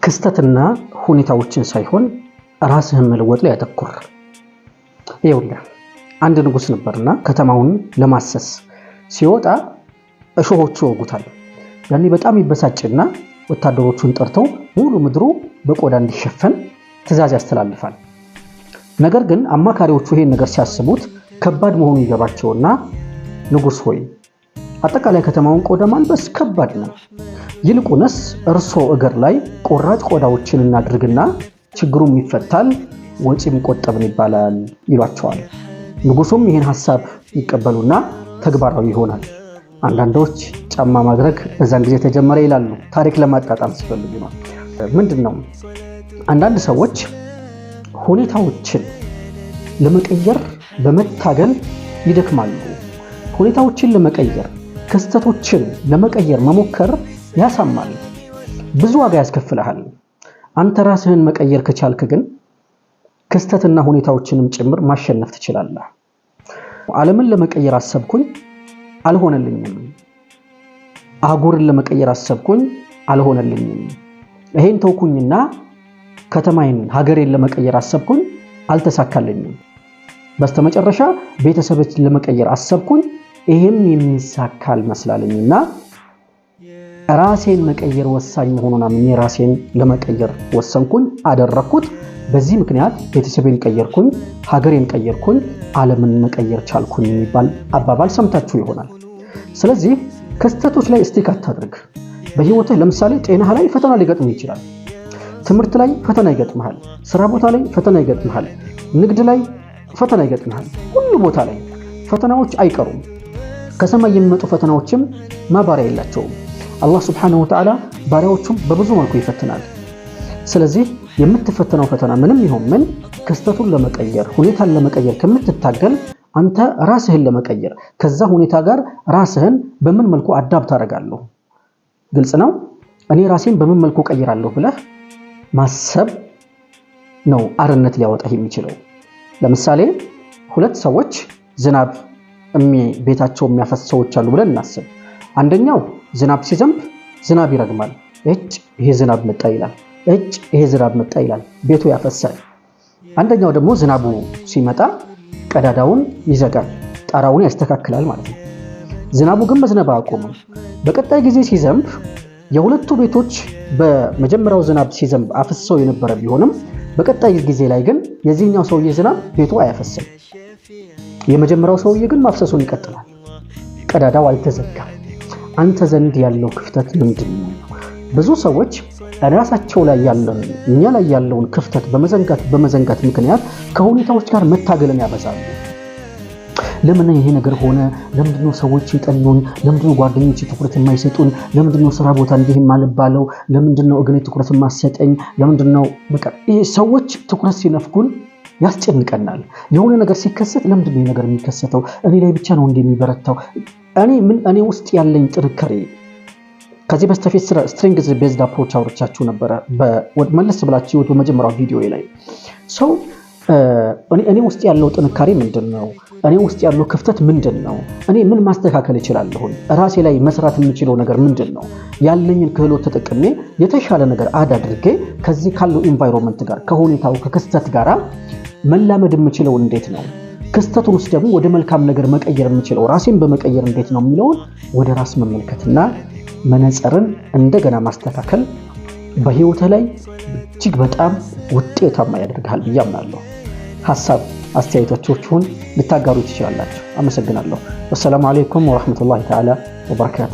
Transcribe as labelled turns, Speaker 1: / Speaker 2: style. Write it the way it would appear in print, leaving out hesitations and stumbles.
Speaker 1: ክስተትና ሁኔታዎችን ሳይሆን ራስህን መለወጥ ላይ ያተኩር። ይኸውልህ አንድ ንጉስ ነበርና ከተማውን ለማሰስ ሲወጣ እሾሆቹ ወጉታል። ያኔ በጣም ይበሳጭና ወታደሮቹን ጠርተው ሙሉ ምድሩ በቆዳ እንዲሸፈን ትዕዛዝ ያስተላልፋል። ነገር ግን አማካሪዎቹ ይሄን ነገር ሲያስቡት ከባድ መሆኑን ይገባቸውና ንጉስ ሆይ አጠቃላይ ከተማውን ቆዳ ማልበስ ከባድ ነው፣ ይልቁንስ እርሶ እግር ላይ ቆራጭ ቆዳዎችን እናድርግና ችግሩም ይፈታል፣ ወጪም ቆጠብን ይባላል ይሏቸዋል። ንጉሱም ይሄን ሐሳብ ይቀበሉና ተግባራዊ ይሆናል። አንዳንዶች ጫማ ማድረግ በዛን ጊዜ ተጀመረ ይላሉ። ታሪክ ለማጣጣም ሲፈልጉ ነው። ምንድነው? አንዳንድ ሰዎች ሁኔታዎችን ለመቀየር በመታገል ይደክማሉ። ሁኔታዎችን ለመቀየር ክስተቶችን ለመቀየር መሞከር ያሳማል፣ ብዙ ዋጋ ያስከፍልሃል። አንተ ራስህን መቀየር ከቻልክ ግን ክስተትና ሁኔታዎችንም ጭምር ማሸነፍ ትችላለህ። ዓለምን ለመቀየር አሰብኩኝ አልሆነልኝም፣ አህጉርን ለመቀየር አሰብኩኝ አልሆነልኝም፣ ይሄን ተውኩኝና ከተማዬን ሀገሬን ለመቀየር አሰብኩኝ አልተሳካልኝም፣ በስተመጨረሻ ቤተሰቦችን ለመቀየር አሰብኩኝ ይሄም የሚሳካል መስላለኝና ራሴን መቀየር ወሳኝ መሆኑን አምኜ ራሴን ለመቀየር ወሰንኩኝ፣ አደረኩት። በዚህ ምክንያት ቤተሰቤን ቀየርኩኝ፣ ሀገሬን ቀየርኩኝ፣ ዓለምን መቀየር ቻልኩኝ የሚባል አባባል ሰምታችሁ ይሆናል። ስለዚህ ክስተቶች ላይ ስቲክ አታድርግ። በህይወትህ ለምሳሌ ጤናህ ላይ ፈተና ሊገጥምህ ይችላል። ትምህርት ላይ ፈተና ይገጥምሃል። ስራ ቦታ ላይ ፈተና ይገጥምሃል። ንግድ ላይ ፈተና ይገጥምሃል። ሁሉ ቦታ ላይ ፈተናዎች አይቀሩም። ከሰማይ የሚመጡ ፈተናዎችም ማባሪያ የላቸውም። አላህ Subhanahu Wa Ta'ala ባሪያዎቹን በብዙ መልኩ ይፈትናል። ስለዚህ የምትፈተነው ፈተና ምንም ይሁን ምን ክስተቱን ለመቀየር ሁኔታን ለመቀየር ከምትታገል አንተ ራስህን ለመቀየር ከዛ ሁኔታ ጋር ራስህን በምን መልኩ አዳፕት አደርጋለሁ፣ ግልጽ ነው። እኔ ራሴን በምን መልኩ ቀይራለሁ ብለህ ማሰብ ነው አርነት ሊያወጣህ የሚችለው። ለምሳሌ ሁለት ሰዎች ዝናብ ቤታቸው የሚያፈስ ሰዎች አሉ ብለን እናስብ። አንደኛው ዝናብ ሲዘንብ ዝናብ ይረግማል፣ ይሄ ዝናብ መጣ ይላል፣ ይሄ ዝናብ መጣ ይላል፣ ቤቱ ያፈሳል። አንደኛው ደግሞ ዝናቡ ሲመጣ ቀዳዳውን ይዘጋል፣ ጣራውን ያስተካክላል ማለት ነው። ዝናቡ ግን መዝነብ አያቆምም። በቀጣይ ጊዜ ሲዘንብ የሁለቱ ቤቶች በመጀመሪያው ዝናብ ሲዘንብ አፍሰው የነበረ ቢሆንም በቀጣይ ጊዜ ላይ ግን የዚህኛው ሰውዬ ዝናብ ቤቱ አያፈስም። የመጀመሪያው ሰውዬ ግን ማፍሰሱን ይቀጥላል፣ ቀዳዳው አልተዘጋም። አንተ ዘንድ ያለው ክፍተት ምንድነው? ብዙ ሰዎች ራሳቸው ላይ ያለውን እኛ ላይ ያለውን ክፍተት በመዘንጋት ምክንያት ከሁኔታዎች ጋር መታገልን ያበዛሉ። ለምን ይሄ ነገር ሆነ? ለምንድነው ሰዎች ይጠሉኝ? ለምንድነው ጓደኞቼ ትኩረት የማይሰጡኝ? ለምንድነው ስራ ቦታ እንዲህ ማልባለው? ለምንድነው እግሬ ትኩረት የማይሰጠኝ? ለምንድነው በቃ ይሄ ሰዎች ትኩረት ሲነፍጉን ያስጨንቀናል። የሆነ ነገር ሲከሰት ለምንድነው ነገር የሚከሰተው? እኔ ላይ ብቻ ነው እንደሚበረታው? እኔ ውስጥ ያለኝ ጥንካሬ ከዚህ በስተፊት ስትሪንግዝ ቤዝድ አፕሮች አውርቻችሁ ነበር። መለስ ብላችሁ በመጀመሪያው ቪዲዮ ላይ ሰው እኔ ውስጥ ያለው ጥንካሬ ምንድነው? እኔ ውስጥ ያለው ክፍተት ምንድነው? እኔ ምን ማስተካከል እችላለሁ? ራሴ ላይ መስራት የምችለው ነገር ምንድነው? ያለኝን ክህሎት ተጠቅሜ የተሻለ ነገር አድርጌ ከዚህ ካለው ኢንቫይሮንመንት ጋር ከሁኔታው ከክስተት ጋር መላመድ የምችለው እንዴት ነው? ክስተቱን ውስጥ ደግሞ ወደ መልካም ነገር መቀየር የምችለው ራሴን በመቀየር እንዴት ነው የሚለውን ወደ ራስ መመልከትና መነጽርን እንደገና ማስተካከል በህይወት ላይ እጅግ በጣም ውጤታማ ያደርጋል ብዬ አምናለሁ። ሐሳብ አስተያየቶቻችሁን ልታጋሩ ትችላላችሁ። አመሰግናለሁ። ወሰላሙ አለይኩም ወራህመቱላሂ ተዓላ ወበረካቱ።